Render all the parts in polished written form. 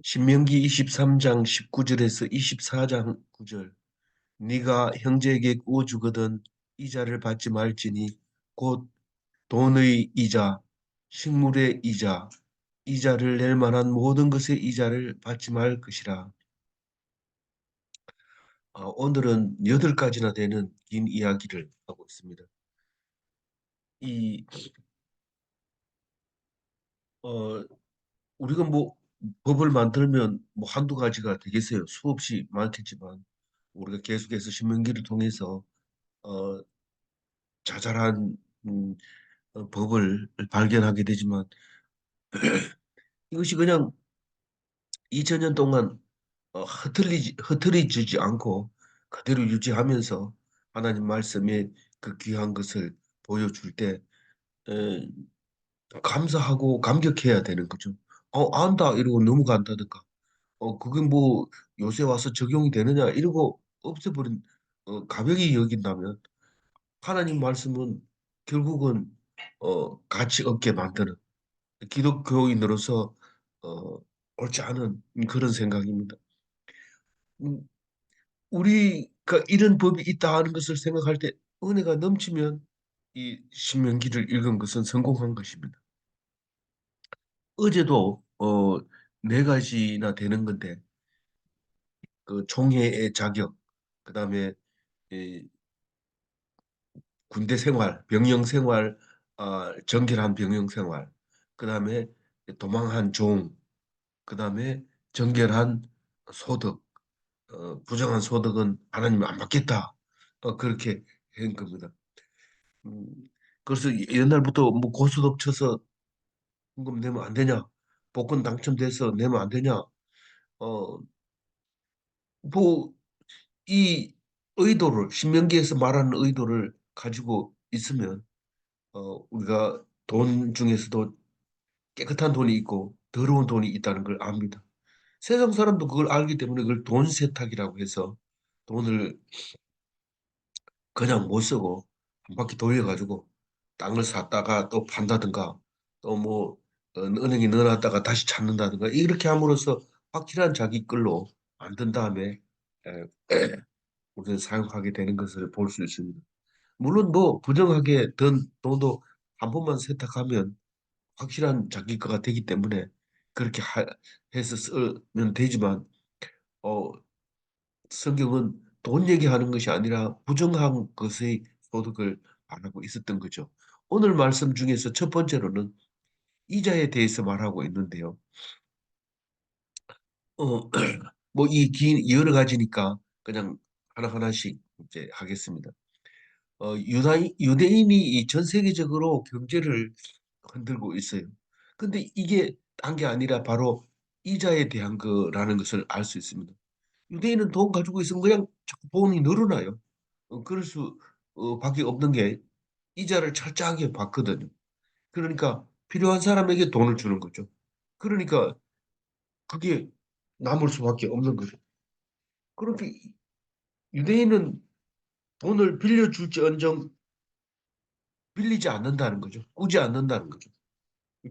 신명기 23장 19절에서 24장 9절. 네가 형제에게 구워 주거든 이자를 받지 말지니 곧 돈의 이자, 식물의 이자, 이자를 낼 만한 모든 것의 이자를 받지 말 것이라. 오늘은 8가지나 되는 긴 이야기를 하고 있습니다. 이 어, 우리가 뭐 법을 만들면 뭐 한두 가지가 되겠어요. 수없이 많겠지만 우리가 계속해서 신명기를 통해서 어, 자잘한 음, 법을 발견하게 되지만 이것이 그냥 2000년 동안 흐트리지지 않고 그대로 유지하면서 하나님 말씀의 그 귀한 것을 보여줄 때 에, 감사하고 감격해야 되는 거죠. 안다 이러고 넘어간다든가. 그게 뭐 요새 와서 적용이 되느냐 이러고 없애버린 가볍게 여긴다면 하나님 말씀은 결국은 가치 없게 만드는 기독교인으로서 어, 옳지 않은 그런 생각입니다. 음, 우리가 이런 법이 있다 하는 것을 생각할 때 은혜가 넘치면 이 신명기를 읽은 것은 성공한 것입니다. 어제도 4가지나 되는 건데 그 총회의 자격, 그다음에 이 군대 생활, 병영 생활, 정결한 병영 생활, 그다음에 도망한 종, 그다음에 정결한 소득, 부정한 소득은 하나님 안 받겠다. 그렇게 한 겁니다. 음, 그래서 옛날부터 뭐 고스톱 쳐서 헌금 내면 안 되냐, 복권 당첨돼서 내면 안 되냐, 어, 뭐 이 의도를 신명기에서 말하는 의도를 가지고 있으면 우리가 돈 중에서도 깨끗한 돈이 있고 더러운 돈이 있다는 걸 압니다. 세상 사람도 그걸 알기 때문에 그걸 돈 세탁이라고 해서 돈을 그냥 못 쓰고 한 바퀴 돌려가지고 땅을 샀다가 또 판다든가 또 뭐 은행에 넣어놨다가 다시 찾는다든가 이렇게 함으로써 확실한 자기 걸로 만든 다음에 에, 우리는 사용하게 되는 것을 볼 수 있습니다. 물론 뭐 부정하게 든 돈도 한 번만 세탁하면 확실한 자기 거가 되기 때문에 그렇게 해서 쓰면 되지만 어, 성경은 돈 얘기하는 것이 아니라 부정한 것의 소득을 말하고 있었던 거죠. 오늘 말씀 중에서 첫 번째로는 이자에 대해서 말하고 있는데요. 어, 뭐 이 긴 여러 가지니까 그냥 하나하나씩 이제 하겠습니다. 유대인이 이전 세계적으로 경제를 흔들고 있어요. 근데 이게 딴 게 아니라 바로 이자에 대한 거라는 것을 알 수 있습니다. 유대인은 돈 가지고 있으면 그냥 자꾸 돈이 늘어나요. 그럴 수 밖에 없는 게 이자를 철저하게 받거든요. 그러니까 필요한 사람에게 돈을 주는 거죠. 그러니까 그게 남을 수밖에 없는 거죠. 그렇게 유대인은 돈을 빌려줄지언정 빌리지 않는다는 거죠. 꾸지 않는다는 거죠.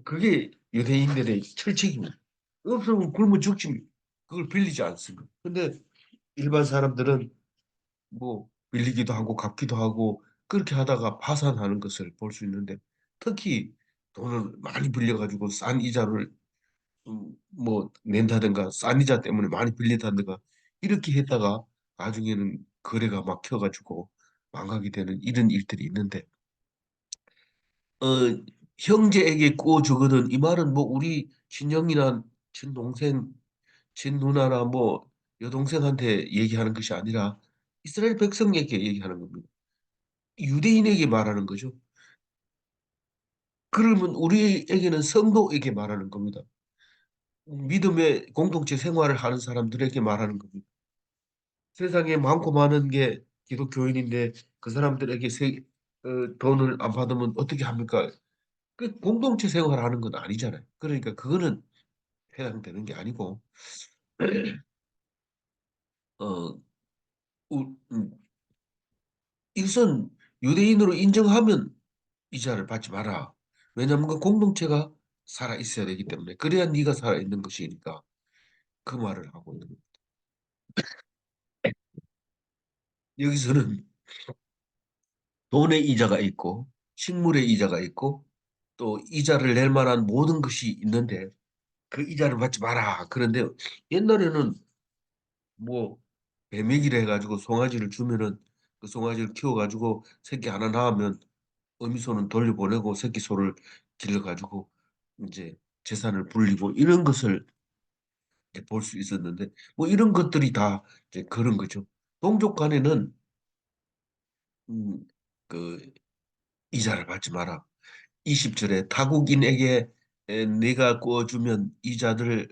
그게 유대인들의 철칙입니다. 없으면 굶어 죽지 그걸 빌리지 않습니다. 근데 일반 사람들은 뭐 빌리기도 하고 갚기도 하고 그렇게 하다가 파산하는 것을 볼 수 있는데 특히 돈을 많이 빌려가지고 싼 이자를 뭐 낸다든가 싼 이자 때문에 많이 빌리다든가 이렇게 했다가 나중에는 거래가 막혀가지고 망하게 되는 이런 일들이 있는데 어, 형제에게 구워 주거든 이 말은 뭐 우리 친형이나 친동생 친누나나 뭐 여동생한테 얘기하는 것이 아니라 이스라엘 백성에게 얘기하는 겁니다. 유대인에게 말하는 거죠. 그러면 우리에게는 성도에게 말하는 겁니다. 믿음의 공동체 생활을 하는 사람들에게 말하는 겁니다. 세상에 많고 많은 게 기독교인인데 그 사람들에게 돈을 안 받으면 어떻게 합니까? 그 공동체 생활하는 건 아니잖아요. 그러니까 그거는 해당되는 게 아니고 어, 우- 음, 이것은 유대인으로 인정하면 이자를 받지 마라. 왜냐하면 그 공동체가 살아 있어야 되기 때문에 그래야 네가 살아 있는 것이니까. 그 말을 하고 있는 겁니다. 여기서는 돈의 이자가 있고 식물의 이자가 있고 또 이자를 낼 만한 모든 것이 있는데 그 이자를 받지 마라. 그런데 옛날에는 뭐 배매기를 해가지고 송아지를 주면은 그 송아지를 키워가지고 새끼 하나 낳으면 어미소는 돌려보내고 새끼 소를 길러가지고 이제 재산을 불리고 이런 것을 볼 수 있었는데 뭐 이런 것들이 다 이제 그런 거죠. 동족 간에는 음, 그 이자를 받지 마라. 20절에 타국인에게 네가 구워주면 이자를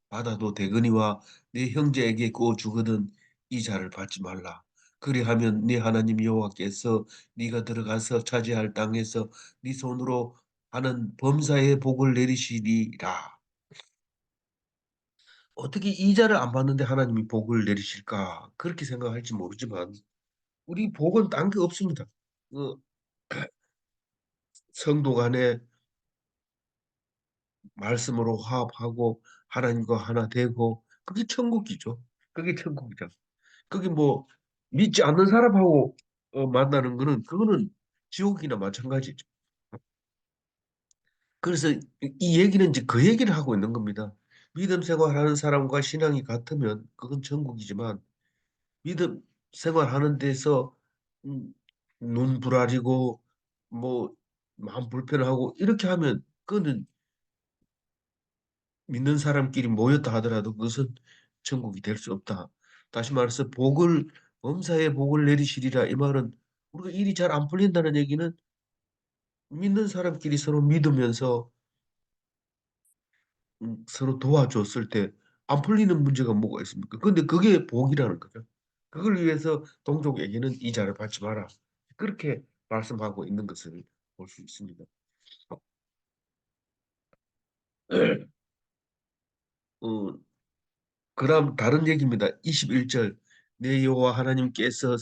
받아도 되거니와 네 형제에게 구워주거든 이자를 받지 말라. 그리하면 네 하나님 여호와께서 네가 들어가서 차지할 땅에서 네 손으로 하는 범사의 복을 내리시리라. 어떻게 이자를 안 받는데 하나님이 복을 내리실까? 그렇게 생각할지 모르지만 우리 복은 딴 게 없습니다. 어, 성도 간에 말씀으로 화합하고 하나님과 하나 되고 그게 천국이죠. 그게 천국이죠. 그게 뭐 믿지 않는 사람하고 만나는 거는 그거는 지옥이나 마찬가지죠. 그래서 이 얘기는 이제 그 얘기를 하고 있는 겁니다. 믿음 생활하는 사람과 신앙이 같으면 그건 천국이지만 믿음 생활하는 데서 음, 눈 부라리고 뭐 마음 불편하고 이렇게 하면 그거는 믿는 사람끼리 모였다 하더라도 그것은 천국이 될 수 없다. 다시 말해서 복을 범사에 복을 내리시리라 이 말은 우리가 일이 잘 안 풀린다는 얘기는 믿는 사람끼리 서로 믿으면서 서로 도와줬을 때 안 풀리는 문제가 뭐가 있습니까? 근데 그게 복이라는 거죠. 그걸 위해서 동족에게는 이자를 받지 마라. 그렇게 말씀하고 있는 것을 볼 수 있습니다. 어, 그다음 다른 얘기입니다. 21절 내 여호와 하나님께서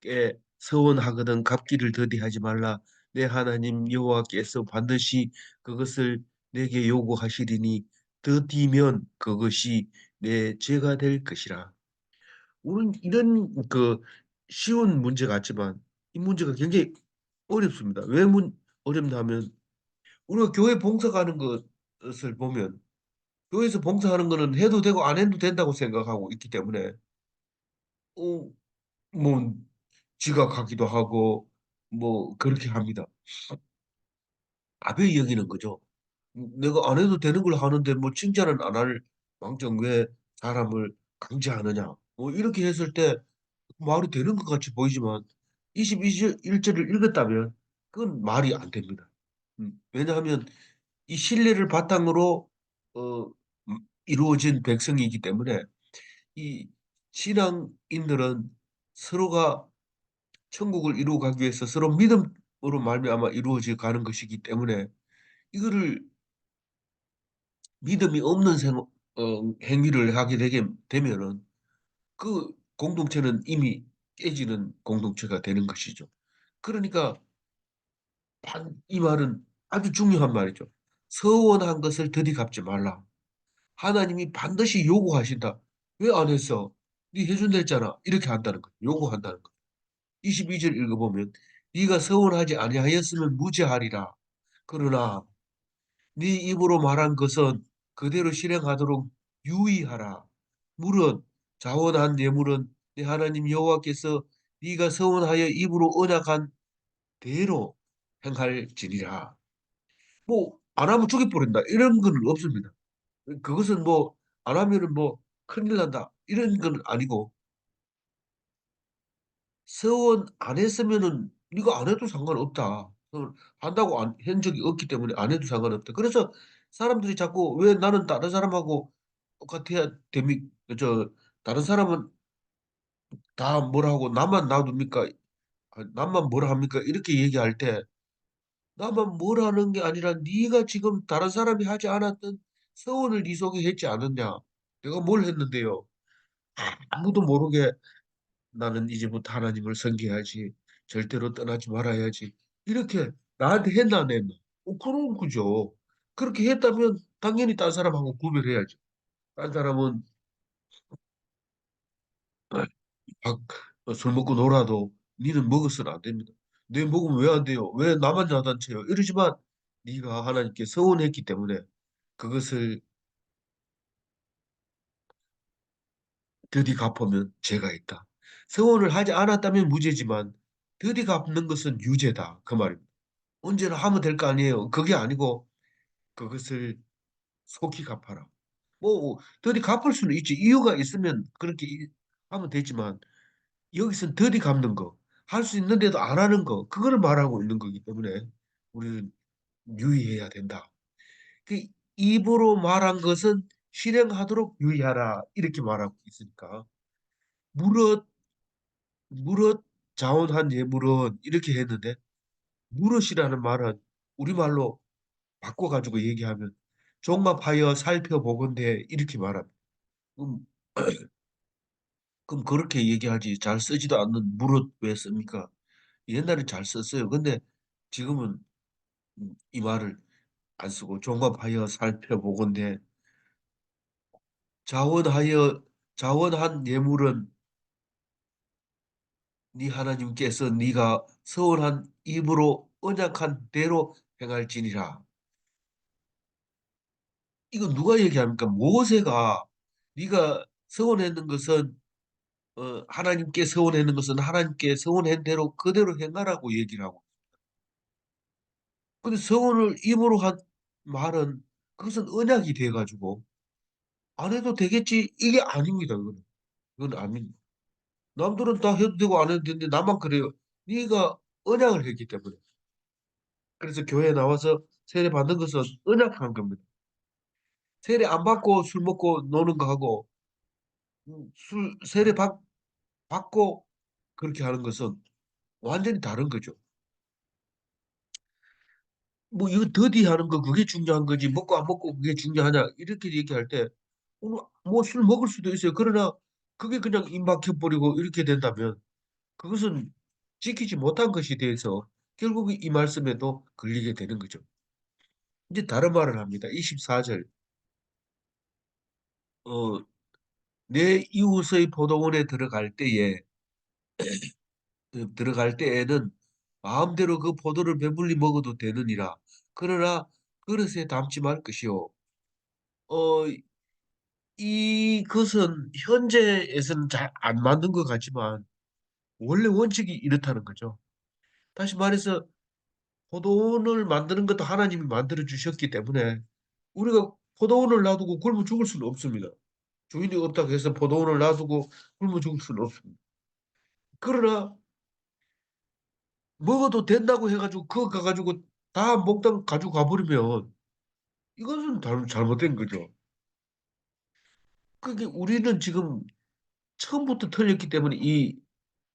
께 서원하거든 갚기를 더디하지 말라. 내 하나님 여호와께서 반드시 그것을 내게 요구하시리니 더디면 그것이 내 죄가 될 것이라. 우리는 이런 그 쉬운 문제 같지만 이 문제가 굉장히 어렵습니다. 왜 어렵냐 하면 우리가 교회 봉사 가는 것을 보면 교회에서 봉사하는 거는 해도 되고 안 해도 된다고 생각하고 있기 때문에 어, 뭐 지각하기도 하고 뭐 그렇게 합니다. 가벼이 여기는 거죠. 내가 안 해도 되는 걸 하는데 뭐 칭찬은 안 할 망정 왜 사람을 강제하느냐. 뭐 이렇게 했을 때 말이 되는 것 같이 보이지만 21절을 읽었다면 그건 말이 안 됩니다. 왜냐하면 이 신뢰를 바탕으로 어, 이루어진 백성이기 때문에 이 신앙인들은 서로가 천국을 이루어 가기 위해서 서로 믿음으로 말미암아 이루어져 가는 것이기 때문에 이거를 믿음이 없는 행위를 하게 되면은 그 공동체는 이미 깨지는 공동체가 되는 것이죠. 그러니까 이 말은 아주 중요한 말이죠. 서원한 것을 더디 갚지 말라. 하나님이 반드시 요구하신다. 왜 안 했어? 네 해준다 했잖아. 이렇게 한다는 거예요. 요구한다는 거예요. 22절 읽어보면 네가 서원하지 아니하였으면 무죄하리라. 그러나 네 입으로 말한 것은 그대로 실행하도록 유의하라. 물은 자원한 예물은 네 하나님 여호와께서 네가 서원하여 입으로 언약한 대로 행할지니라. 뭐 안 하면 죽여버린다. 이런 건 없습니다. 그것은 뭐 안 하면은 뭐 큰일 난다. 이런 건 아니고 서원 안 했으면은 네가 안 해도 상관없다. 한다고 한 적이 없기 때문에 안 해도 상관없다. 그래서 사람들이 자꾸 왜 나는 다른 사람하고 똑같아야 됩니까? 저 다른 사람은 다 뭐라 하고 나만 놔둡니까? 나만 뭐라 합니까? 이렇게 얘기할 때 나만 뭐라 하는 게 아니라 네가 지금 다른 사람이 하지 않았던 서원을 네 속에 했지 않았냐? 내가 뭘 했는데요? 아무도 모르게 나는 이제부터 하나님을 섬겨야지. 절대로 떠나지 말아야지. 이렇게 나한테 했나 안 했나? 그런 거죠. 그렇게 했다면 당연히 딴 사람하고 구별해야죠. 딴 사람은 밥, 술 먹고 놀아도 니는 먹어서는 안 됩니다. 내 먹으면 왜 안 돼요? 왜 나만 야단쳐요? 이러지만 네가 하나님께 서원했기 때문에 그것을 더디 갚으면 죄가 있다. 서원을 하지 않았다면 무죄지만 더디 갚는 것은 유죄다. 그 말입니다. 언제나 하면 될 거 아니에요. 그게 아니고 그것을 속히 갚아라. 뭐 더디 갚을 수는 있지. 이유가 있으면 그렇게 하면 되지만 여기서는 더디 갚는 거, 할 수 있는데도 안 하는 거, 그거를 말하고 있는 거기 때문에 우리는 유의해야 된다. 그 입으로 말한 것은 실행하도록 유의하라 이렇게 말하고 있으니까 무릇 무릇 자원한 예물은 이렇게 했는데 무릇이라는 말은 우리말로 바꿔가지고 얘기하면 종합하여 살펴보건대 이렇게 말합니다. 그럼, 그럼 그렇게 얘기하지 잘 쓰지도 않는 무릇 왜 씁니까? 옛날에 잘 썼어요. 근데 지금은 이 말을 안 쓰고 종합하여 살펴보건대 자원하여 자원한 예물은 네 하나님께서 네가 서원한 입으로 언약한 대로 행할지니라. 이거 누가 얘기합니까? 모세가 네가 서원했는 것은 하나님께 서원했는 것은 하나님께 서원한 대로 그대로 행하라고 얘기를 하고. 근데 서원을 입으로 한 말은 그것은 언약이 돼가지고 안 해도 되겠지 이게 아닙니다. 그건 아닙니다. 남들은 다 해도 되고 안 해도 되는데 나만 그래요. 네가 언약을 했기 때문에. 그래서 교회에 나와서 세례 받는 것은 언약한 겁니다. 세례 안 받고 술 먹고 노는 거하고 세례 받고 그렇게 하는 것은 완전히 다른 거죠. 뭐 이거 더디 하는 거 그게 중요한 거지 먹고 안 먹고 그게 중요하냐 이렇게 얘기할 때 오늘 뭐 술 먹을 수도 있어요. 그러나 그게 그냥 입 막혀버리고 이렇게 된다면 그것은 지키지 못한 것이 돼서 결국 이 말씀에도 걸리게 되는 거죠. 이제 다른 말을 합니다. 24절. 어, 내 이웃의 포도원에 들어갈 때에는 마음대로 그 포도를 배불리 먹어도 되느니라. 그러나 그릇에 담지 말 것이요. 어, 이것은 현재에서는 잘 안 맞는 것 같지만 원래 원칙이 이렇다는 거죠. 다시 말해서 포도원을 만드는 것도 하나님이 만들어 주셨기 때문에 우리가 포도원을 놔두고 굶어 죽을 수는 없습니다. 주인이 없다고 해서 포도원을 놔두고 굶어 죽을 수는 없습니다. 그러나 먹어도 된다고 해가지고 그거 가가지고 다 먹다 가지고 가버리면 이것은 잘못된 거죠. 그게 우리는 지금 처음부터 틀렸기 때문에 이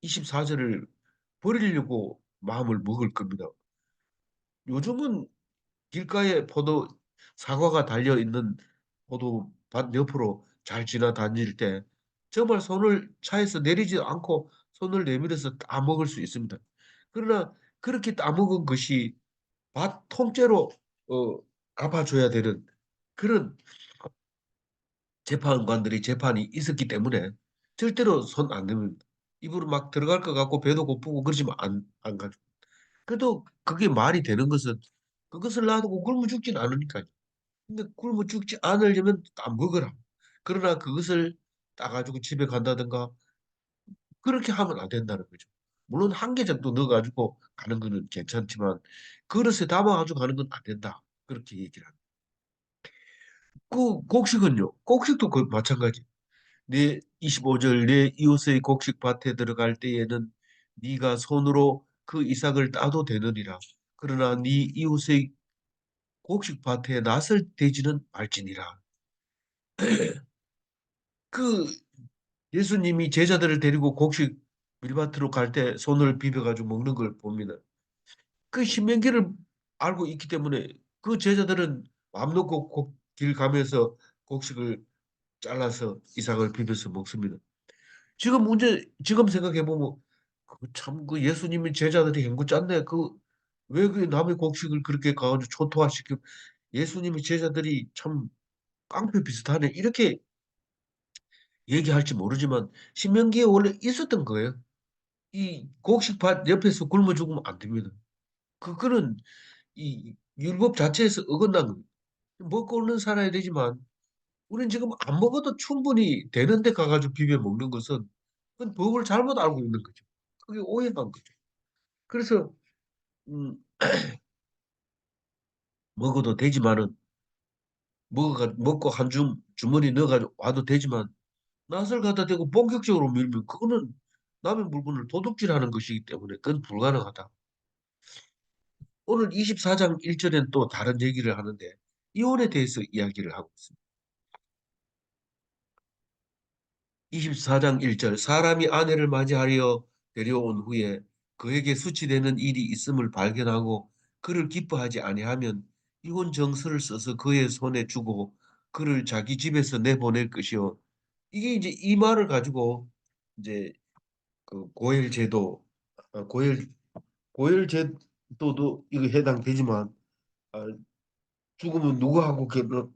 24절을 버리려고 마음을 먹을 겁니다. 요즘은 길가에 사과가 달려 있는 포도밭 옆으로 잘 지나다닐 때 정말 손을 차에서 내리지 않고 손을 내밀어서 따먹을 수 있습니다. 그러나 그렇게 따먹은 것이 밭 통째로 어, 갚아줘야 되는 그런 재판관들이 재판이 있었기 때문에 절대로 손 안 내밀니다. 입으로 막 들어갈 것 같고 배도 고프고 그러지만 안 가죠. 그래도 그게 말이 되는 것은 그것을 놔두고 굶어 죽진 않으니까요. 근데 굶어 죽지 않으려면 안 먹어라. 그러나 그것을 따가지고 집에 간다든가 그렇게 하면 안 된다는 거죠. 물론 한 개 정도 넣어가지고 가는 거는 괜찮지만 그릇에 담아가지고 가는 건 안 된다. 그렇게 얘기를 합니다. 그 곡식은요. 곡식도 그 마찬가지. 내 25절 내 이웃의 곡식 밭에 들어갈 때에는 네가 손으로 그 이삭을 따도 되느니라. 그러나 네 이웃의 곡식 밭에 낯을 대지는 말지니라. 그 예수님이 제자들을 데리고 곡식 밀밭으로 갈 때 손을 비벼가지고 먹는 걸 봅니다. 그 신명기를 알고 있기 때문에 그 제자들은 마음 놓고 길 가면서 곡식을 잘라서 이삭을 비벼서 먹습니다. 지금 생각해 보면 참 그 예수님이 제자들이 행구 짰네. 왜 그 남의 곡식을 그렇게 가가지고 초토화시켜 예수님이 제자들이 참 깡패 비슷하네. 이렇게 얘기할지 모르지만 신명기에 원래 있었던 거예요. 이 곡식밭 옆에서 굶어 죽으면 안 됩니다. 그거는 이 율법 자체에서 어긋난 겁니다. 먹고는 살아야 되지만 우리는 지금 안 먹어도 충분히 되는데 가가지고 비벼 먹는 것은 그건 법을 잘못 알고 있는 거죠. 그게 오해한 거죠. 그래서 음, 먹어도 되지만은 먹고 한 주머니 넣어가지고 와도 되지만 낫을 갖다 대고 본격적으로 밀면 그거는 남의 물건을 도둑질하는 것이기 때문에 그건 불가능하다. 오늘 24장 1절엔 또 다른 얘기를 하는데 이혼에 대해서 이야기를 하고 있습니다. 24장 1절 사람이 아내를 맞이하려 데려온 후에 그에게 수치되는 일이 있음을 발견하고 그를 기뻐하지 아니하면 이혼 정서를 써서 그의 손에 주고 그를 자기 집에서 내보낼 것이요. 이게 이제 이 말을 가지고 이제 그 고엘 제도, 고엘 제도도 이거 해당되지만 아, 죽으면 누구하고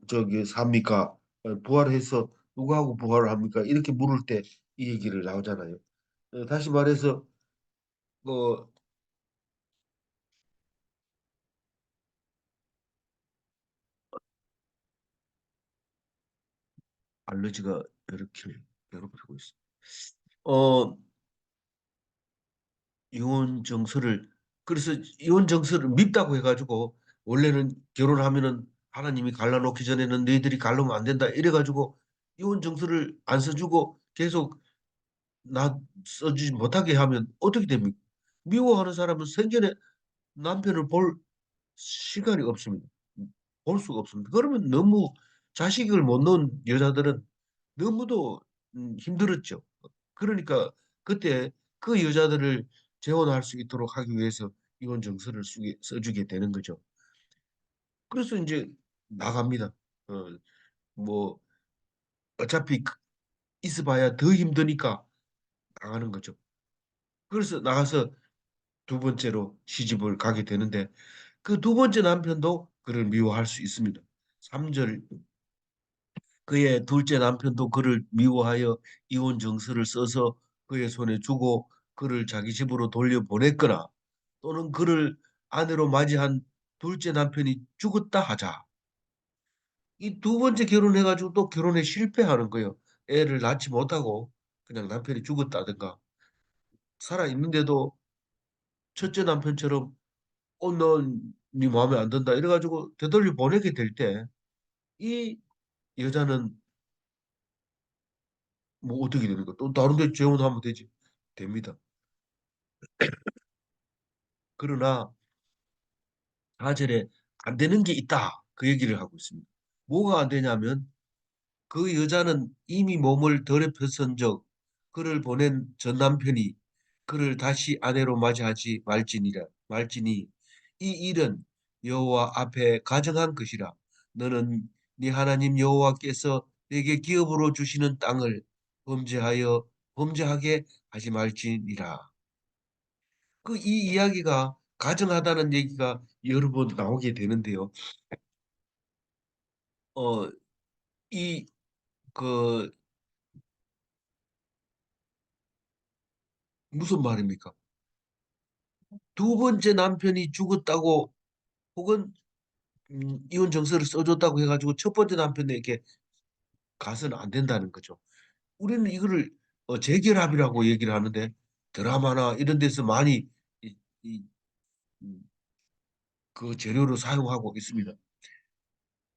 저기 삽니까? 부활해서 누구하고 부활을 합니까? 이렇게 물을 때 이 얘기를 나오잖아요. 다시 말해서 뭐 알러지가 이렇게 괴롭히고 있어. 어 이혼 정서를 그래서 이혼 정서를 밉다고 해가지고 원래는 결혼하면은 하나님이 갈라놓기 전에는 너희들이 갈라면 안 된다 이래가지고 이혼 정서를 안 써주고 계속 나 써주지 못하게 하면 어떻게 됩니까? 미워하는 사람은 생전에 남편을 볼 시간이 없습니다. 볼 수가 없습니다. 그러면 너무 자식을 못 낳은 여자들은 너무도 힘들었죠. 그러니까 그때 그 여자들을 재혼할 수 있도록 하기 위해서 이혼 정서를 써주게 되는 거죠. 그래서 이제 나갑니다. 어, 뭐 어차피 있어봐야 더 힘드니까 나가는 거죠. 그래서 나가서 두 번째로 시집을 가게 되는데 그 두 번째 남편도 그를 미워할 수 있습니다. 3절 그의 둘째 남편도 그를 미워하여 이혼 정서를 써서 그의 손에 주고 그를 자기 집으로 돌려보냈거나 또는 그를 아내로 맞이한 둘째 남편이 죽었다 하자. 이 두 번째 결혼해가지고 또 결혼에 실패하는 거예요. 애를 낳지 못하고 그냥 남편이 죽었다든가 살아 있는데도 첫째 남편처럼 넌네 마음에 안 든다 이래가지고 되돌려 보내게 될 때 이 여자는 뭐 어떻게 되는 거? 또 다른 데 재혼하면 되지. 됩니다. 그러나 4절에 안 되는 게 있다. 그 얘기를 하고 있습니다. 뭐가 안 되냐면 그 여자는 이미 몸을 더럽혔은 적 그를 보낸 전 남편이 그를 다시 아내로 맞이하지 말지니 이 일은 여호와 앞에 가정한 것이라 너는 네 하나님 여호와께서 내게 기업으로 주시는 땅을 범죄하여 범죄하게 하지 말지니라. 그 이 이야기가 가정하다는 얘기가 여러 번 나오게 되는데요. 어, 이, 그, 무슨 말입니까? 두 번째 남편이 죽었다고 혹은 이혼 정서를 써줬다고 해가지고 첫 번째 남편에게 가서는 안 된다는 거죠. 우리는 이거를 재결합이라고 얘기를 하는데 드라마나 이런 데서 많이 이, 이, 음, 그 재료로 사용하고 있습니다.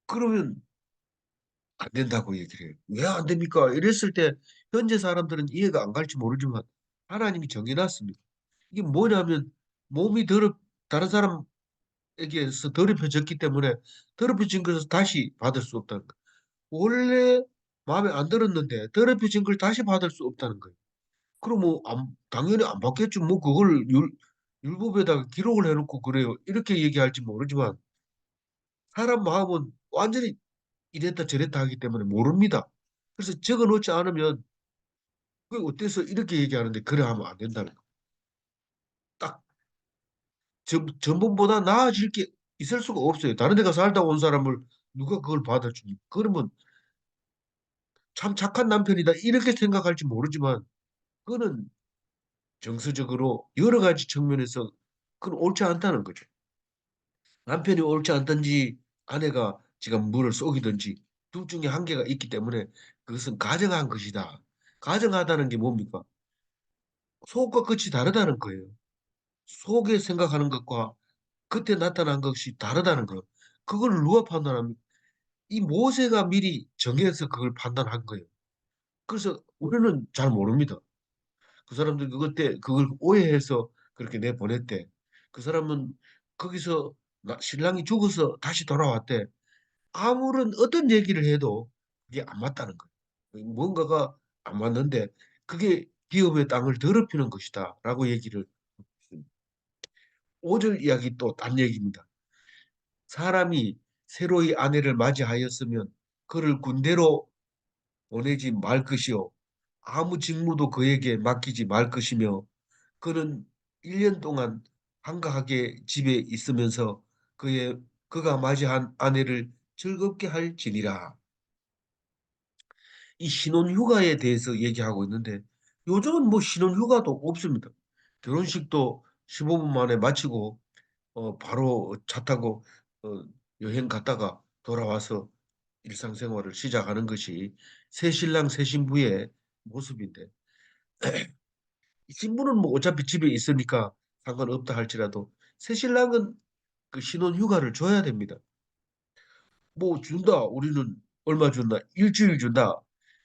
그러면 안 된다고 얘기를 해요. 왜 안 됩니까? 이랬을 때 현재 사람들은 이해가 안 갈지 모르지만 하나님이 정해놨습니다. 이게 뭐냐면 몸이 다른 사람에게서 더럽혀졌기 때문에 더럽혀진 것을 다시 받을 수 없다는 거예요. 원래 마음에 안 들었는데 더럽혀진 걸 다시 받을 수 없다는 거예요. 그럼 뭐 당연히 안 받겠죠. 뭐 그걸 율법에다가 기록을 해놓고 그래요. 이렇게 얘기할지 모르지만 사람 마음은 완전히 이랬다 저랬다 하기 때문에 모릅니다. 그래서 적어 놓지 않으면 그게 어때서 이렇게 얘기하는데 그래 하면 안 된다는 거. 딱 전번보다 나아질 게 있을 수가 없어요. 다른 데가 살다 온 사람을 누가 그걸 받아주니? 그러면 참 착한 남편이다 이렇게 생각할지 모르지만 그거는 정서적으로 여러 가지 측면에서 그건 옳지 않다는 거죠. 남편이 옳지 않든지 아내가 지금 물을 쏘기든지 둘 중에 한계가 있기 때문에 그것은 가정한 것이다. 가정하다는 게 뭡니까? 속과 끝이 다르다는 거예요. 속에 생각하는 것과 그때 나타난 것이 다르다는 거예요. 그걸 누가 판단합니까? 이 모세가 미리 정해서 그걸 판단한 거예요. 그래서 우리는 잘 모릅니다. 그 사람들 그때 그걸 오해해서 그렇게 내보냈대. 그 사람은 거기서 신랑이 죽어서 다시 돌아왔대. 아무런 어떤 얘기를 해도 그게 안 맞다는 거예요. 뭔가가 안 맞는데 그게 기업의 땅을 더럽히는 것이다라고 얘기를 5절 이야기 또 딴 얘기입니다. 사람이 새로이 아내를 맞이하였으면 그를 군대로 보내지 말 것이요 아무 직무도 그에게 맡기지 말 것이며 그는 1년 동안 한가하게 집에 있으면서 그가 맞이한 아내를 즐겁게 할지니라. 이 신혼휴가에 대해서 얘기하고 있는데 요즘은 뭐 신혼휴가도 없습니다. 결혼식도 15분 만에 마치고 바로 차 타고 어, 여행 갔다가 돌아와서 일상생활을 시작하는 것이 새 신랑 새 신부의 모습인데 이 신부는 뭐 어차피 집에 있으니까 상관없다 할지라도 새 신랑은 그 신혼휴가를 줘야 됩니다. 뭐 준다. 우리는 얼마 준다. 일주일 준다.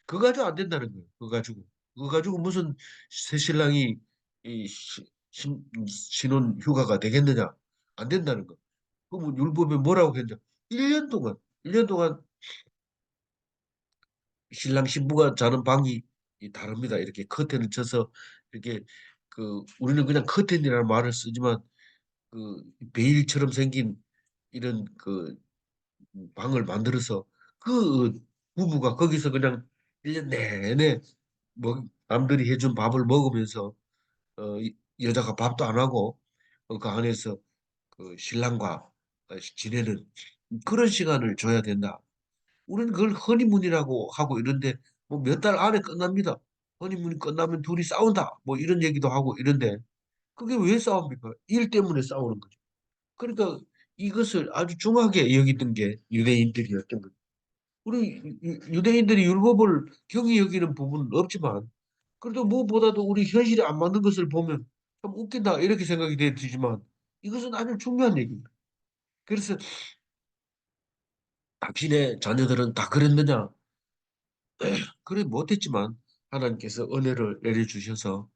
그거 가지고 안 된다는 거예요. 그거 가지고. 그거 가지고 무슨 새 신랑이 이 신혼 휴가가 되겠느냐? 안 된다는 거. 그러면 율법에 뭐라고 했냐? 1년 동안, 1년 동안 신랑 신부가 자는 방이 다릅니다. 이렇게 커튼을 쳐서 이렇게 우리는 그냥 커튼이라는 말을 쓰지만 그 베일처럼 생긴 이런 방을 만들어서 그 부부가 거기서 그냥 1년 내내 뭐 남들이 해준 밥을 먹으면서 여자가 밥도 안 하고 그 안에서 그 신랑과 지내는 그런 시간을 줘야 된다. 우리는 그걸 허니문이라고 하고 이런데 뭐 몇 달 안에 끝납니다. 허니문이 끝나면 둘이 싸운다. 뭐 이런 얘기도 하고 이런데 그게 왜 싸웁니까? 일 때문에 싸우는 거죠. 그러니까 이것을 아주 중하게 여기던 게 유대인들이었던 거죠. 우리 유대인들이 율법을 경히 여기는 부분은 없지만 그래도 무엇보다도 우리 현실에 안 맞는 것을 보면 참 웃긴다 이렇게 생각이 되지만 이것은 아주 중요한 얘기입니다. 그래서 당신의 자녀들은 다 그랬느냐? 그래 못했지만 하나님께서 은혜를 내려주셔서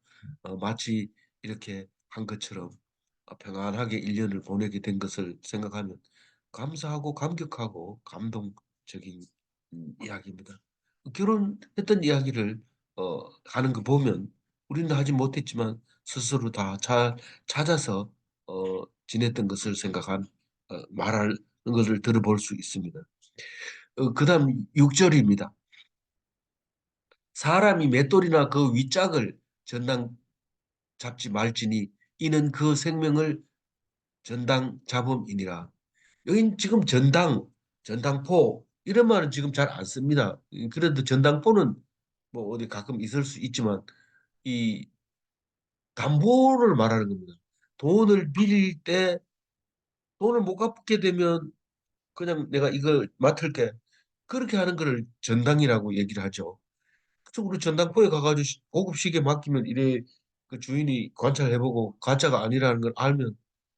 마치 이렇게 한 것처럼 평안하게 1년을 보내게 된 것을 생각하면 감사하고 감격하고 감동적인 이야기입니다. 결혼했던 이야기를 하는 거 보면 우리는 하지 못했지만 스스로 다 잘 찾아서 지냈던 것을 말하는 것을 들어볼 수 있습니다. 그다음 6절입니다. 사람이 맷돌이나 그 윗짝을 전당 잡지 말지니 이는 그 생명을 전당 잡음이니라. 여긴 지금 전당포 이런 말은 지금 잘 안 씁니다. 그래도 전당포는 뭐 어디 가끔 있을 수 있지만 이 담보를 말하는 겁니다. 돈을 빌릴 때 돈을 못 갚게 되면 그냥 내가 이걸 맡을게. 그렇게 하는 거를 전당이라고 얘기를 하죠. 그쪽으로 전당포에 가가지고 고급 시계 맡기면 이래 그 주인이 관찰해보고 가짜가 아니라는 걸 알면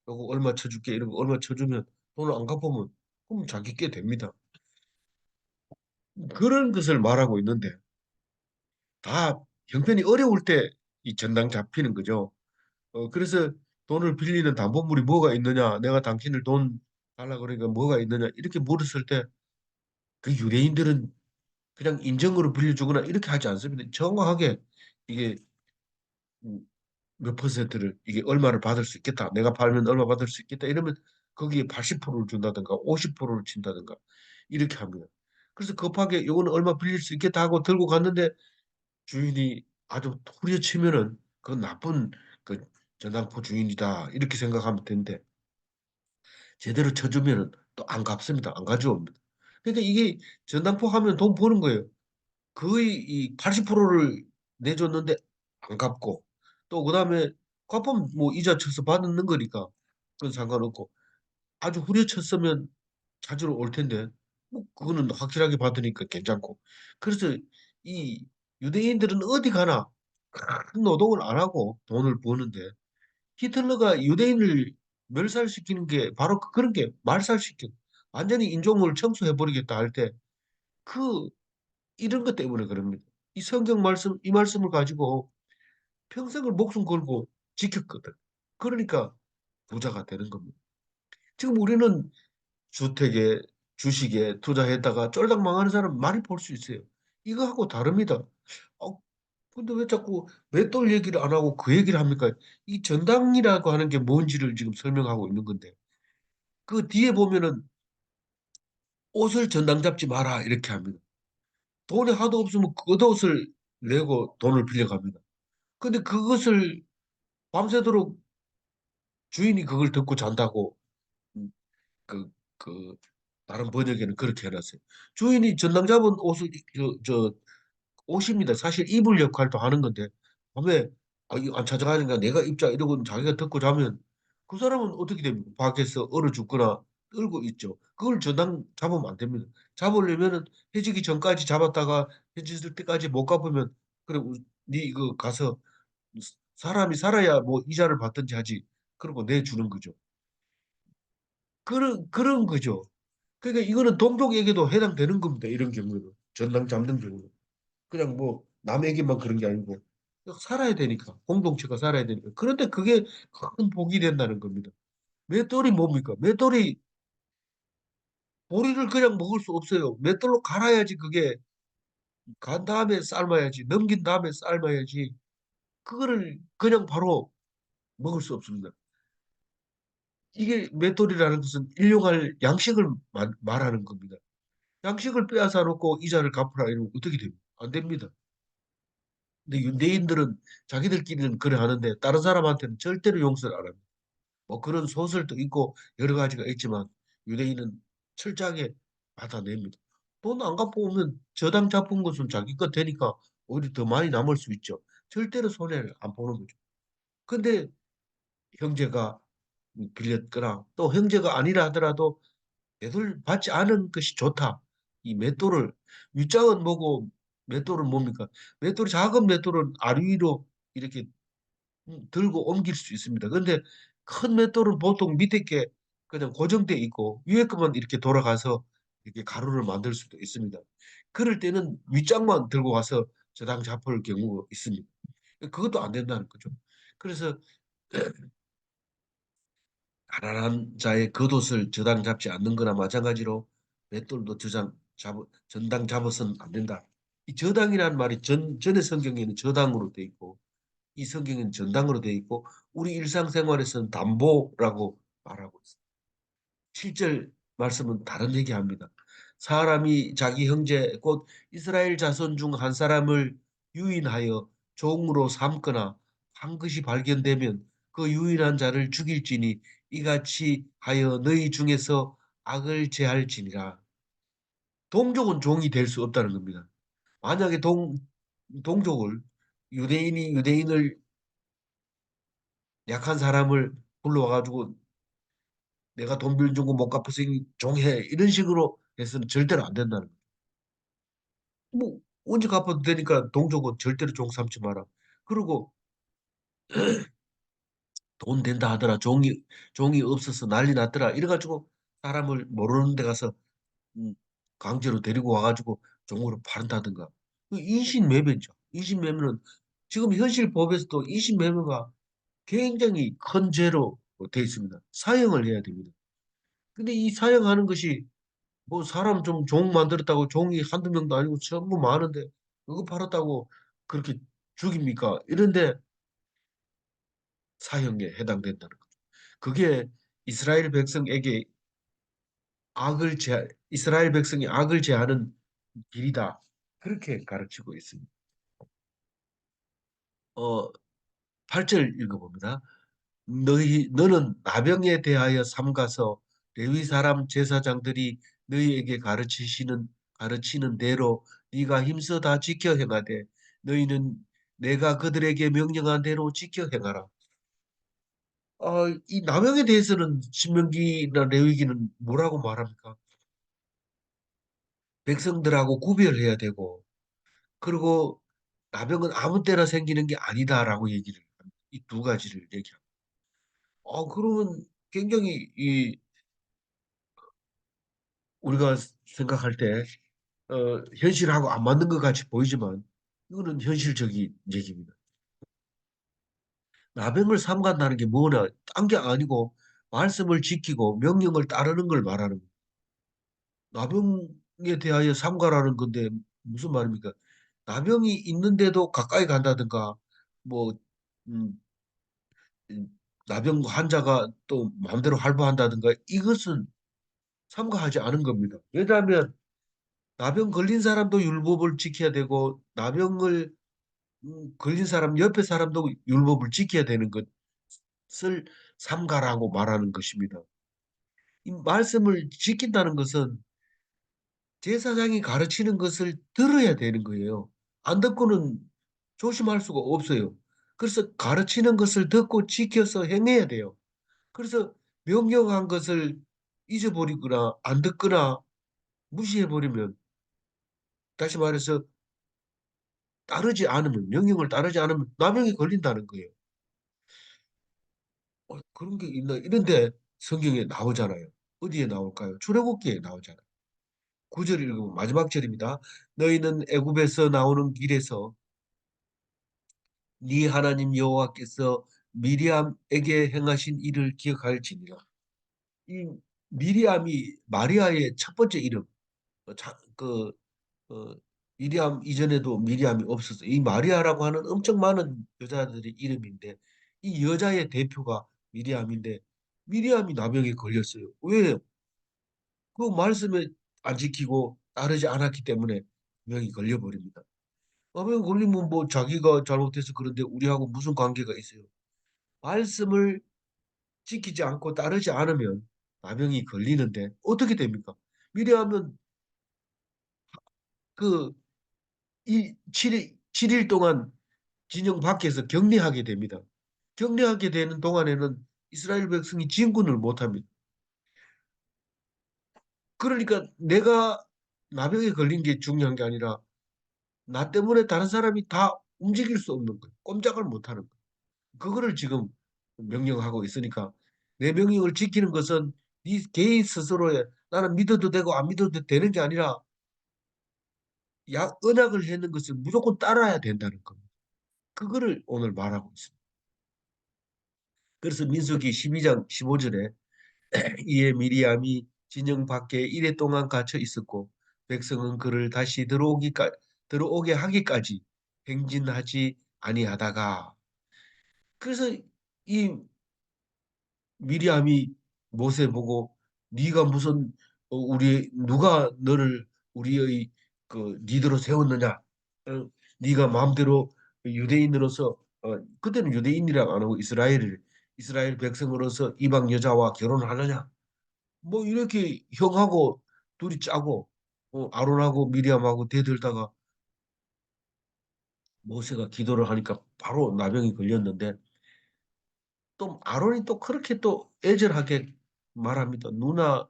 요거 얼마 쳐줄게 이러고 얼마 쳐주면 돈을 안 갚으면 그럼 자기 게 됩니다. 그런 것을 말하고 있는데 다 형편이 어려울 때 이 전당 잡히는 거죠. 그래서 돈을 빌리는 담보물이 뭐가 있느냐 내가 당신을 돈 달라 그러니까 뭐가 있느냐 이렇게 물었을 때 그 유대인들은 그냥 인정으로 빌려주거나 이렇게 하지 않습니다. 정확하게 이게 음, 몇 퍼센트를 이게 얼마를 받을 수 있겠다. 내가 팔면 얼마 받을 수 있겠다. 이러면 거기에 80%를 준다든가 50%를 친다든가 이렇게 합니다. 그래서 급하게 요거는 얼마 빌릴 수 있겠다 하고 들고 갔는데 주인이 아주 후려치면은 그건 나쁜 그 전당포 주인이다 이렇게 생각하면 되는데 제대로 쳐주면은 또 안 갚습니다. 안 가져옵니다. 그러니까 이게 전당포 하면 돈 버는 거예요. 거의 이 80%를 내줬는데 안 갚고, 또 그다음에 갚으면 뭐 이자 쳐서 받는 거니까 그건 상관없고, 아주 후려쳤으면 찾으러 올 텐데 뭐 그거는 확실하게 받으니까 괜찮고. 그래서 이 유대인들은 어디 가나 큰 노동을 안 하고 돈을 버는데, 히틀러가 유대인을 멸살시키는 게 바로 그런 게 말살시켜 완전히 인종을 청소해버리겠다 할 때 그 이런 것 때문에 그럽니다. 이 성경 말씀, 이 말씀을 가지고 평생을 목숨 걸고 지켰거든. 그러니까 부자가 되는 겁니다. 지금 우리는 주택에, 주식에 투자했다가 쫄딱 망하는 사람 많이 볼 수 있어요. 이거하고 다릅니다. 어, 근데 왜 자꾸 맷돌 얘기를 안 하고 그 얘기를 합니까? 이 전당이라고 하는 게 뭔지를 지금 설명하고 있는 건데, 그 뒤에 보면은 옷을 전당 잡지 마라 이렇게 합니다. 돈이 하도 없으면 겉옷을 내고 돈을 빌려갑니다. 근데 그것을 밤새도록 주인이 그걸 듣고 잔다고, 음, 그, 그, 다른 번역에는 그렇게 해놨어요. 주인이 전당 잡은 옷을, 옷입니다. 사실 이불 역할도 하는 건데, 밤에, 아, 이거 안 찾아가니까 내가 입자 이러고 자기가 듣고 자면 그 사람은 어떻게 됩니까? 밖에서 얼어 죽거나 떨고 있죠. 그걸 전당 잡으면 안 됩니다. 잡으려면은 해지기 전까지 잡았다가 해졌을 때까지 못 갚으면, 그래, 네 이거 가서 사람이 살아야 뭐 이자를 받든지 하지. 그러고 내주는 거죠. 그런 거죠. 그러니까 이거는 동족에게도 해당되는 겁니다. 이런 경우는. 전당 잡는 경우. 그냥 뭐 남에게만 그런 게 아니고 살아야 되니까. 공동체가 살아야 되니까. 그런데 그게 큰 복이 된다는 겁니다. 맷돌이 뭡니까? 맷돌이 보리를 그냥 먹을 수 없어요. 맷돌로 갈아야지 그게, 간 다음에 삶아야지. 넘긴 다음에 삶아야지. 그거를 그냥 바로 먹을 수 없습니다. 이게 맷돌이라는 것은 일용할 양식을 말하는 겁니다. 양식을 빼앗아 놓고 이자를 갚으라 이러면 어떻게 됩니까? 안 됩니다. 근데 유대인들은 자기들끼리는 그래 하는데 다른 사람한테는 절대로 용서를 안 합니다. 뭐 그런 소설도 있고 여러 가지가 있지만 유대인은 철저하게 받아냅니다. 돈 안 갚고 오면 저당 잡은 것은 자기 것 되니까 오히려 더 많이 남을 수 있죠. 절대로 손해를 안 보는 거죠. 근데 형제가 빌렸거나 또 형제가 아니라 하더라도 매도를 받지 않은 것이 좋다. 이 맷돌을, 윗장은 뭐고 맷돌은 뭡니까? 맷돌이, 작은 맷돌은 아래위로 이렇게 들고 옮길 수 있습니다. 근데 큰 맷돌은 보통 밑에 게 그냥 고정돼 있고 위에 것만 이렇게 돌아가서 이렇게 가루를 만들 수도 있습니다. 그럴 때는 윗장만 들고 가서 저당 잡을 경우가 있습니다. 그것도 안 된다는 거죠. 그래서 가난한 자의 겉옷을 저당 잡지 않는 거나 마찬가지로 맷돌도 전당 잡아서는 안 된다. 이 저당이라는 말이 전의 성경에는 저당으로 돼 있고 이 성경에는 전당으로 돼 있고 우리 일상생활에서는 담보라고 말하고 있습니다. 실절 말씀은 다른 얘기합니다. 사람이 자기 형제 곧 이스라엘 자손 중 한 사람을 유인하여 종으로 삼거나 한 것이 발견되면 그 유인한 자를 죽일지니 이같이 하여 너희 중에서 악을 제할지니라. 동족은 종이 될 수 없다는 겁니다. 만약에 동족을, 유대인이 유대인을, 약한 사람을 불러와가지고 내가 돈 빌려준 거 못 갚았으니 종해 이런 식으로 해서는 절대로 안 된다는 거예요. 뭐 언제 갚아도 되니까 동족은 절대로 종 삼지 마라. 그리고 돈 된다 하더라. 종이 없어서 난리 났더라. 이래가지고 사람을 모르는 데 가서 음, 강제로 데리고 와가지고 종으로 파는다든가. 인신매매죠. 인신매매는 지금 현실 법에서도 인신매매가 굉장히 큰 죄로 되어 있습니다. 사형을 해야 됩니다. 근데 이 사형하는 것이 뭐 사람 좀 종 만들었다고 종이 한두 명도 아니고 전부 많은데 그거 팔았다고 그렇게 죽입니까? 이런데 사형에 해당된다는 거죠. 그게 이스라엘 백성에게 이스라엘 백성이 악을 제하는 길이다. 그렇게 가르치고 있습니다. 어, 8절 읽어봅니다. 너는 나병에 대하여 삼가서 레위 사람 제사장들이 너희에게 가르치는 대로 네가 힘써 다 지켜 행하되 너희는 내가 그들에게 명령한 대로 지켜 행하라. 이 남용에 대해서는 신명기나 레위기는 뭐라고 말합니까? 백성들하고 구별해야 되고, 그리고 남용은 아무 때나 생기는 게 아니다라고 얘기를 합니다. 이 두 가지를 얘기합니다. 그러면 굉장히 우리가 생각할 때 현실하고 안 맞는 것 같이 보이지만 이거는 현실적인 얘기입니다. 나병을 삼간다는 게 뭐냐? 딴 게 아니고 말씀을 지키고 명령을 따르는 걸 말하는 거예요. 나병에 대하여 삼가라는 건데 무슨 말입니까? 나병이 있는데도 가까이 간다든가 뭐 음, 나병 환자가 또 마음대로 활보한다든가 이것은 삼가하지 않은 겁니다. 왜냐하면 나병 걸린 사람도 율법을 지켜야 되고 나병을 걸린 사람 옆에 사람도 율법을 지켜야 되는 것을 삼가라고 말하는 것입니다. 이 말씀을 지킨다는 것은 제사장이 가르치는 것을 들어야 되는 거예요. 안 듣고는 조심할 수가 없어요. 그래서 가르치는 것을 듣고 지켜서 행해야 돼요. 그래서 명령한 것을 잊어버리거나 안 듣거나 무시해버리면, 다시 말해서 따르지 않으면, 명령을 따르지 않으면 나병이 걸린다는 거예요. 그런 게 있나? 이런데 성경에 나오잖아요. 어디에 나올까요? 출애굽기에 나오잖아요. 9절 읽으면 마지막 절입니다. 너희는 애굽에서 나오는 길에서 네 하나님 여호와께서 미리암에게 행하신 일을 기억할지니라. 이 미리암이 마리아의 첫 번째 이름. 그 어, 미리암 이전에도 미리암이 없었어요. 이 마리아라고 하는 엄청 많은 여자들의 이름인데 이 여자의 대표가 미리암인데 미리암이 나병에 걸렸어요. 왜? 그 말씀에 안 지키고 따르지 않았기 때문에 병이 걸려버립니다. 나병 걸리면 뭐 자기가 잘못해서 그런데 우리하고 무슨 관계가 있어요? 말씀을 지키지 않고 따르지 않으면 나병이 걸리는데 어떻게 됩니까? 미리하면 그 이 7일 동안 진영 밖에서 격리하게 됩니다. 격리하게 되는 동안에는 이스라엘 백성이 진군을 못합니다. 그러니까 내가 나병에 걸린 게 중요한 게 아니라 나 때문에 다른 사람이 다 움직일 수 없는 거예요. 꼼짝을 못하는 거예요. 그거를 지금 명령하고 있으니까 내 명령을 지키는 것은 네 개인 스스로의 나는 믿어도 되고 안 믿어도 되는 게 아니라 언약을 했는 것을 무조건 따라야 된다는 겁니다. 그거를 오늘 말하고 있습니다. 그래서 민수기 12장 15절에 이에 미리암이 진영 밖에 이래 동안 갇혀 있었고 백성은 그를 다시 들어오게 하기까지 행진하지 아니하다가, 그래서 이 미리암이 모세 보고 네가 무슨 우리 누가 너를 우리의 그 리더로 세웠느냐? 네가 마음대로 유대인으로서 그때는 유대인이라고 안 하고 이스라엘 백성으로서 이방 여자와 결혼하느냐? 뭐 이렇게 형하고 둘이 짜고 아론하고 미리암하고 대들다가 모세가 기도를 하니까 바로 나병이 걸렸는데 또 아론이 또 그렇게 또 애절하게 말합니다. 누나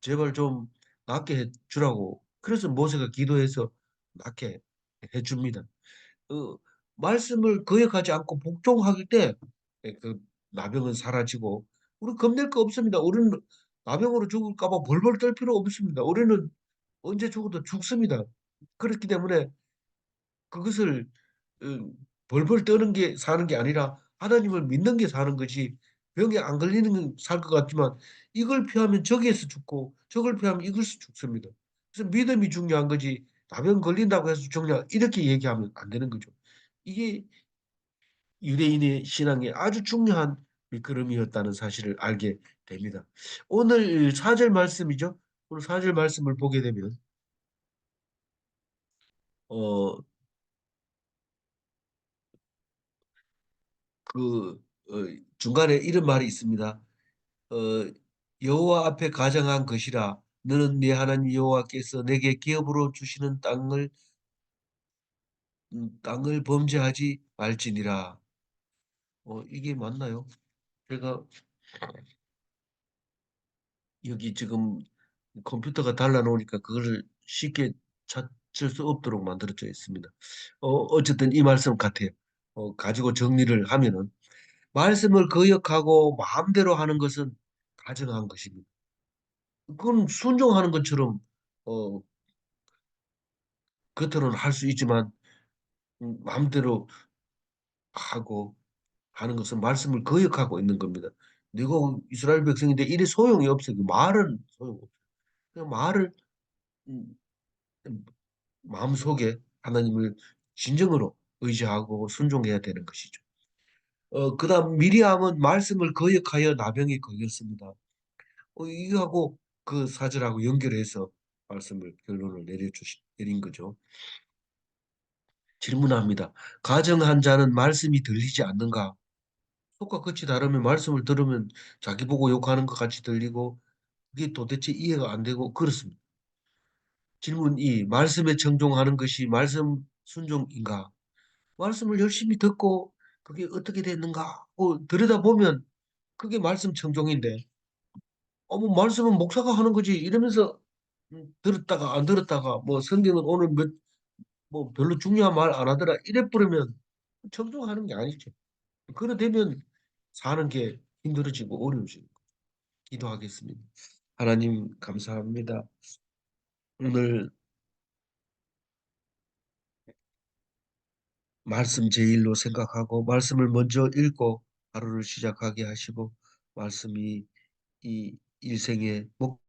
제발 좀 낫게 해주라고. 그래서 모세가 기도해서 낫게 해줍니다. 어, 말씀을 거역하지 않고 복종하기 때 그 나병은 사라지고 우리 겁낼 거 없습니다. 우리는 나병으로 죽을까 봐 벌벌 떨 필요 없습니다. 우리는 언제 죽어도 죽습니다. 그렇기 때문에 그것을 어, 벌벌 떠는 게 사는 게 아니라 하나님을 믿는 게 사는 거지. 병에 안 걸리는 건 살 것 같지만 이걸 피하면 저기에서 죽고 저걸 피하면 이것에서 죽습니다. 그래서 믿음이 중요한 거지. 나병 걸린다고 해서 죽냐 이렇게 얘기하면 안 되는 거죠. 이게 유대인의 신앙에 아주 중요한 밑거름이었다는 사실을 알게 됩니다. 오늘 4절 말씀이죠. 오늘 4절 말씀을 보게 되면 어, 그 중간에 이런 말이 있습니다. 어, 여호와 앞에 가정한 것이라 너는 네 하나님 여호와께서 내게 기업으로 주시는 땅을 범죄하지 말지니라. 이게 맞나요? 제가 여기 지금 컴퓨터가 달라 놓으니까 그거를 쉽게 찾을 수 없도록 만들어져 있습니다. 어쨌든 이 말씀 같아요. 가지고 정리를 하면은 말씀을 거역하고 마음대로 하는 것은 가증한 것입니다. 그건 순종하는 것처럼 어, 겉으로는 할 수 있지만 마음대로 하고 하는 것은 말씀을 거역하고 있는 겁니다. 네가 이스라엘 백성인데 이래 소용이 없어요. 그 말은 소용없어요. 그 말을 음, 마음속에 하나님을 진정으로 의지하고 순종해야 되는 것이죠. 그다음 미리암은 말씀을 거역하여 나병에 걸렸습니다. 이거하고 그 사절하고 연결해서 말씀을 결론을 내린 거죠. 질문합니다. 가정한 자는 말씀이 들리지 않는가? 속과 끝이 다르면 말씀을 들으면 자기 보고 욕하는 것 같이 들리고 그게 도대체 이해가 안 되고 그렇습니다. 질문 2. 말씀에 청종하는 것이 말씀 순종인가? 말씀을 열심히 듣고 그게 어떻게 됐는가? 들여다보면 그게 말씀 청종인데 뭐 말씀은 목사가 하는 거지 이러면서 들었다가 안 들었다가 뭐 성경은 오늘 뭐 별로 중요한 말 안 하더라 이래 버리면 청종하는 게 아니죠. 그래 되면 사는 게 힘들어지고 어려워지고 기도하겠습니다. 하나님 감사합니다. 오늘 말씀 제일로 생각하고 말씀을 먼저 읽고 하루를 시작하게 하시고 말씀이 이 일생의 목